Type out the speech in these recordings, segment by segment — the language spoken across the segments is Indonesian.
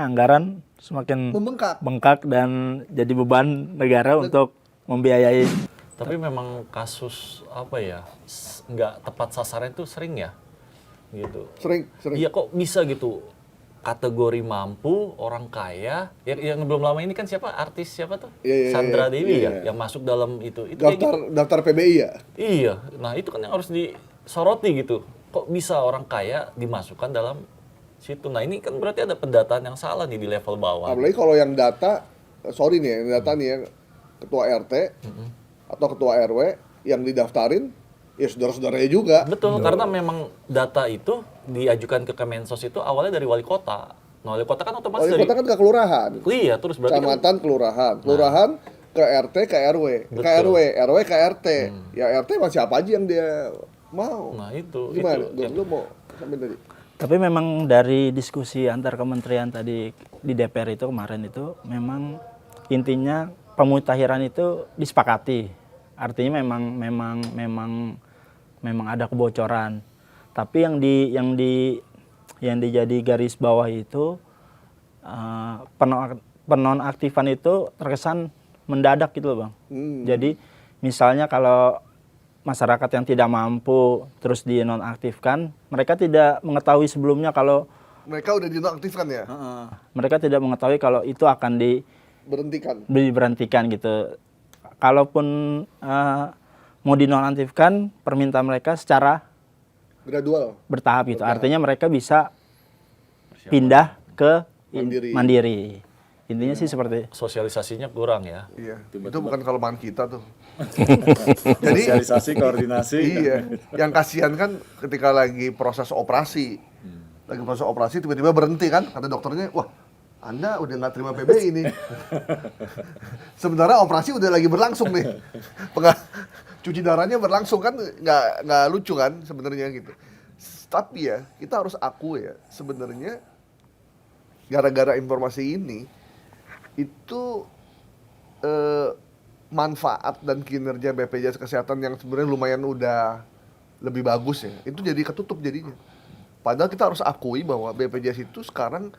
akhirnya anggaran semakin bengkak dan jadi beban negara untuk membiayai. Tapi memang kasus apa ya, nggak tepat sasaran itu sering ya, gitu. Sering. Iya kok bisa gitu, kategori mampu, orang kaya, yang belum lama ini kan artis siapa tuh? Sandra Dewi ya, yang masuk dalam itu daftar PBI ya? Iya, nah itu kan yang harus disoroti gitu. Kok bisa orang kaya dimasukkan dalam situ? Nah ini kan berarti ada pendataan yang salah nih di level bawah. Apalagi kalau yang data, yang data nih ya, ketua RT atau ketua RW yang didaftarin, ya saudara-saudaranya juga. Betul, karena memang data itu diajukan ke Kemensos itu awalnya dari wali kota. Nah, wali kota kan otomatis wali kota kan ke kelurahan. Iya, terus berarti kecamatan, kelurahan ke RT, ke RW, ke RW ke RT. Ya RT masih apa aja yang dia mau. Nah, itu. Gimana? Itu, lu mau sampai tadi? Tapi memang dari diskusi antar kementerian tadi di DPR itu kemarin itu memang intinya pemutahiran itu disepakati. Artinya memang ada kebocoran. Tapi yang dijadi garis bawah itu penonaktifan itu terkesan mendadak gitu loh, Bang. Jadi misalnya kalau masyarakat yang tidak mampu terus dinonaktifkan, mereka tidak mengetahui sebelumnya kalau mereka udah dinonaktifkan ya? Mereka tidak mengetahui kalau itu akan diberhentikan gitu. Kalaupun mau dinonaktifkan, permintaan mereka secara gradual, bertahap gitu. Artinya mereka bisa pindah ke mandiri. Intinya sih seperti sosialisasinya kurang ya. Iya. Itu bukan kelemahan kita tuh. Jadi sosialisasi, koordinasi. Iya. Yang kasihan kan ketika lagi proses operasi. Lagi proses operasi tiba-tiba berhenti kan, kata dokternya, wah, Anda udah nggak terima PBI ini. Sementara operasi udah lagi berlangsung nih. Cuci darahnya berlangsung kan, nggak lucu kan sebenarnya gitu. Tapi ya kita harus akui ya sebenarnya gara-gara informasi ini itu manfaat dan kinerja BPJS Kesehatan yang sebenarnya lumayan udah lebih bagus ya, itu jadi ketutup jadinya. Padahal kita harus akui bahwa BPJS itu sekarang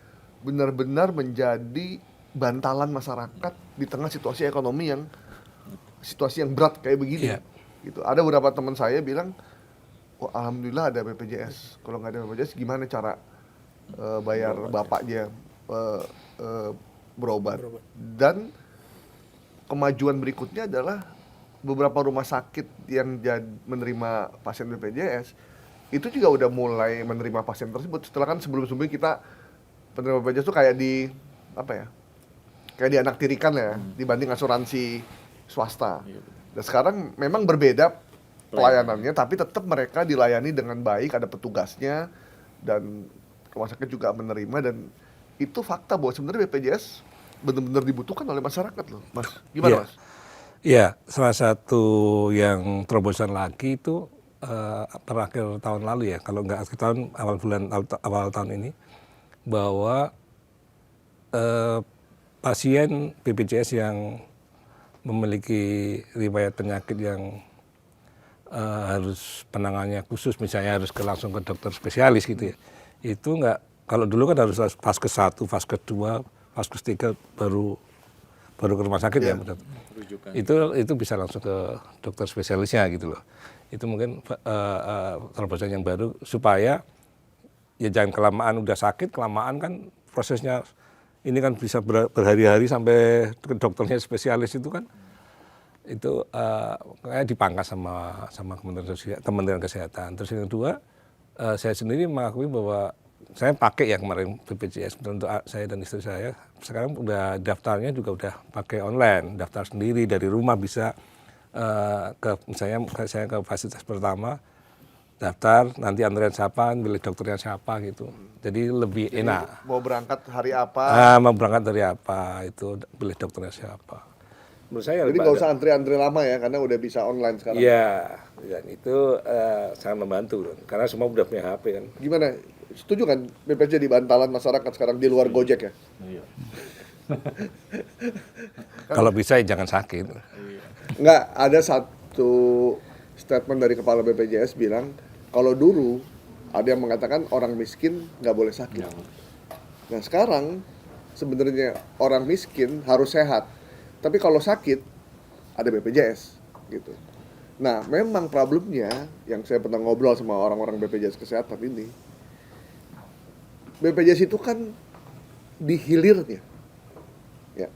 benar-benar menjadi bantalan masyarakat di tengah situasi ekonomi yang berat kayak begini. Gitu. Ada beberapa teman saya bilang, oh, alhamdulillah ada BPJS. Kalau nggak ada BPJS, gimana cara bayar bapaknya berobat? Dan kemajuan berikutnya adalah beberapa rumah sakit yang menerima pasien BPJS itu juga udah mulai menerima pasien tersebut. Setelah kan sebelum-sebelumnya kita penerima BPJS itu kayak dianaktirikan ya, dibanding asuransi swasta. Dan sekarang memang berbeda pelayanannya, tapi tetap mereka dilayani dengan baik, ada petugasnya, dan rumah sakit juga menerima, dan itu fakta bahwa sebenarnya BPJS benar-benar dibutuhkan oleh masyarakat loh, Mas. Gimana, Mas? Iya, salah satu yang terobosan lagi itu terakhir tahun lalu ya, kalau nggak akhir tahun, awal tahun ini, bahwa pasien BPJS yang memiliki riwayat penyakit yang harus penanganannya khusus, misalnya harus langsung ke dokter spesialis gitu ya, itu nggak, kalau dulu kan harus fase 1, fase 2, fase 3 baru ke rumah sakit ya, itu bisa langsung ke dokter spesialisnya gitu loh. Itu mungkin terobosan yang baru supaya ya jangan kelamaan udah sakit, kelamaan kan prosesnya ini kan bisa berhari-hari sampai ke dokternya spesialis itu kan, itu kayak dipangkas sama Kementerian Kesehatan. Terus yang kedua, saya sendiri mengakui bahwa saya pakai ya kemarin BPJS untuk saya dan istri saya. Sekarang udah daftarnya juga udah pakai online, daftar sendiri dari rumah bisa misalnya saya ke fasilitas pertama, daftar, nanti antrian siapa, milih dokternya siapa gitu. Jadi lebih enak. Mau berangkat hari apa? Mau berangkat dari apa, itu pilih dokternya siapa. Menurut saya jadi nggak usah antri-antri lama ya, karena udah bisa online sekarang. Iya, dan itu sangat membantu, karena semua udah punya HP kan. Gimana? Setuju kan BPJS di bantalan masyarakat sekarang di luar Gojek ya? Iya. Kalau bisa ya jangan sakit. Nggak, ada satu statement dari kepala BPJS bilang, kalau dulu ada yang mengatakan orang miskin nggak boleh sakit. Nah sekarang sebenarnya orang miskin harus sehat. Tapi kalau sakit ada BPJS gitu. Nah, memang problemnya yang saya pernah ngobrol sama orang-orang BPJS kesehatan ini, BPJS itu kan di hilirnya. Ya.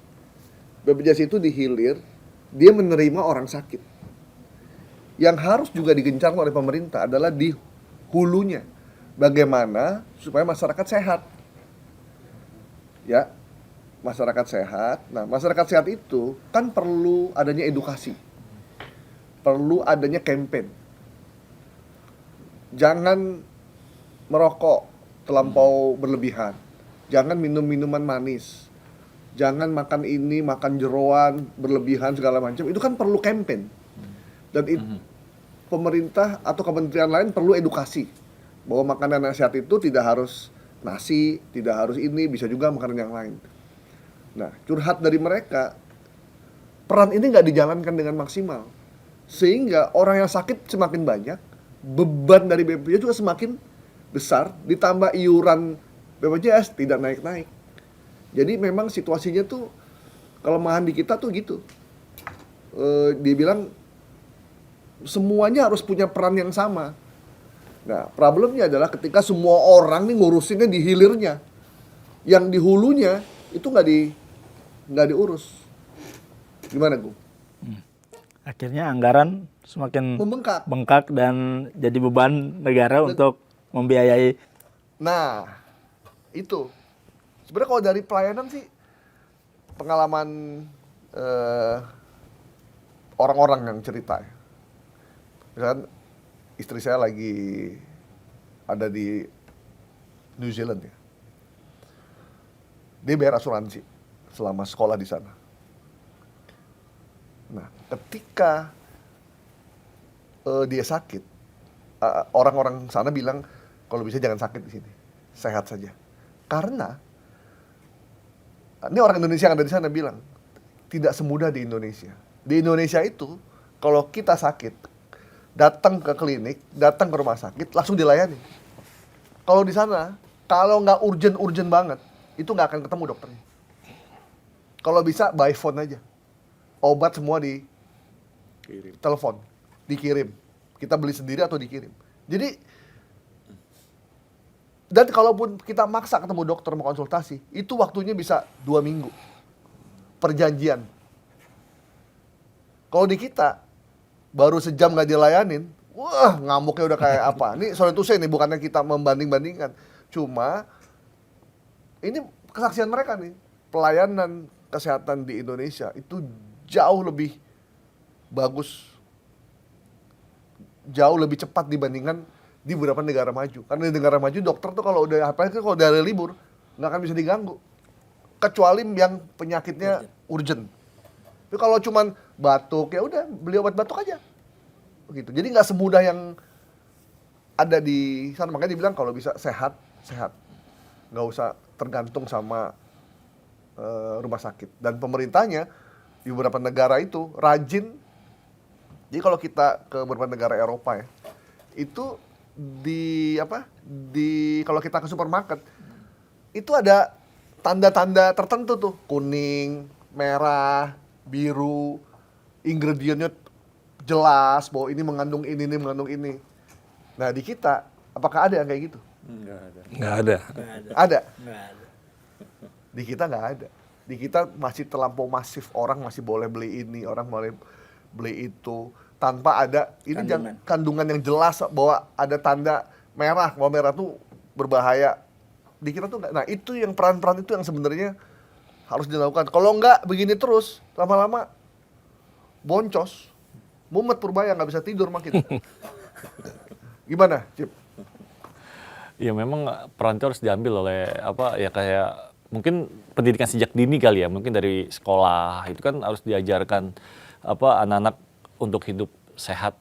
BPJS itu di hilir, dia menerima orang sakit. Yang harus juga digencar oleh pemerintah adalah di hulunya. Bagaimana supaya masyarakat sehat. Ya. Masyarakat sehat. Nah, masyarakat sehat itu kan perlu adanya edukasi. Perlu adanya campaign. Jangan merokok terlampau berlebihan. Jangan minum minuman manis. Jangan makan ini, makan jeroan berlebihan segala macam. Itu kan perlu campaign. Dan pemerintah atau kementerian lain perlu edukasi bahwa makanan yang sehat itu tidak harus nasi, tidak harus ini, bisa juga makanan yang lain. Nah, curhat dari mereka, peran ini nggak dijalankan dengan maksimal. Sehingga orang yang sakit semakin banyak, beban dari BPJS juga semakin besar, ditambah iuran BPJS tidak naik-naik. Jadi memang situasinya tuh, kelemahan di kita tuh gitu. Dia bilang, semuanya harus punya peran yang sama. Nah, problemnya adalah ketika semua orang nih ngurusinnya di hilirnya. Yang di hulunya, itu nggak diurus. Gimana, Gu? Akhirnya anggaran semakin bengkak dan jadi beban negara untuk membiayai. Nah, itu. Sebenarnya kalau dari pelayanan sih, pengalaman orang-orang yang cerita. Misalkan istri saya lagi ada di New Zealand ya. Dia bayar asuransi selama sekolah di sana. Nah, ketika dia sakit, orang-orang sana bilang kalau bisa jangan sakit di sini, sehat saja. Karena ini orang Indonesia yang ada di sana bilang tidak semudah di Indonesia. Di Indonesia itu kalau kita sakit, datang ke klinik, datang ke rumah sakit, langsung dilayani. Kalau di sana, kalau nggak urgent banget, itu nggak akan ketemu dokternya. Kalau bisa by phone aja. Obat semua di telepon, dikirim. Kita beli sendiri atau dikirim. Jadi, dan kalaupun kita maksa ketemu dokter mau konsultasi, itu waktunya bisa 2 minggu. Perjanjian. Kalau di kita, baru sejam nggak dilayanin, wah ngamuknya udah kayak apa. Ini sorry to say nih, bukannya kita membanding-bandingkan. Cuma, ini kesaksian mereka nih. Pelayanan kesehatan di Indonesia itu jauh lebih bagus, jauh lebih cepat dibandingkan di beberapa negara maju. Karena di negara maju dokter tuh kalau udah kalau udah ada libur nggak akan bisa diganggu, kecuali yang penyakitnya urgent. Tapi kalau cuman batuk ya udah beli obat batuk aja, begitu. Jadi nggak semudah yang ada di sana. Makanya dibilang kalau bisa sehat, nggak usah tergantung sama rumah sakit. Dan pemerintahnya di beberapa negara itu rajin. Jadi kalau kita ke beberapa negara Eropa ya, itu kalau kita ke supermarket itu ada tanda-tanda tertentu tuh, kuning, merah, biru, ingredientnya jelas bahwa ini mengandung ini mengandung ini. Nah di kita apakah ada yang kayak gitu? Nggak ada. Ada. Di kita nggak ada. Di kita masih terlampau masif, orang masih boleh beli ini, orang boleh beli itu, tanpa ada ini kandungan yang jelas bahwa ada tanda merah, bahwa merah tuh berbahaya. Di kita tuh nggak. Nah itu yang peran-peran itu yang sebenarnya harus dilakukan. Kalau nggak begini terus, lama-lama boncos, mumet purbaya nggak bisa tidur makin. Gimana, Cip? Ya memang peran itu harus diambil oleh kayak mungkin pendidikan sejak dini kali ya, mungkin dari sekolah itu kan harus diajarkan anak-anak untuk hidup sehat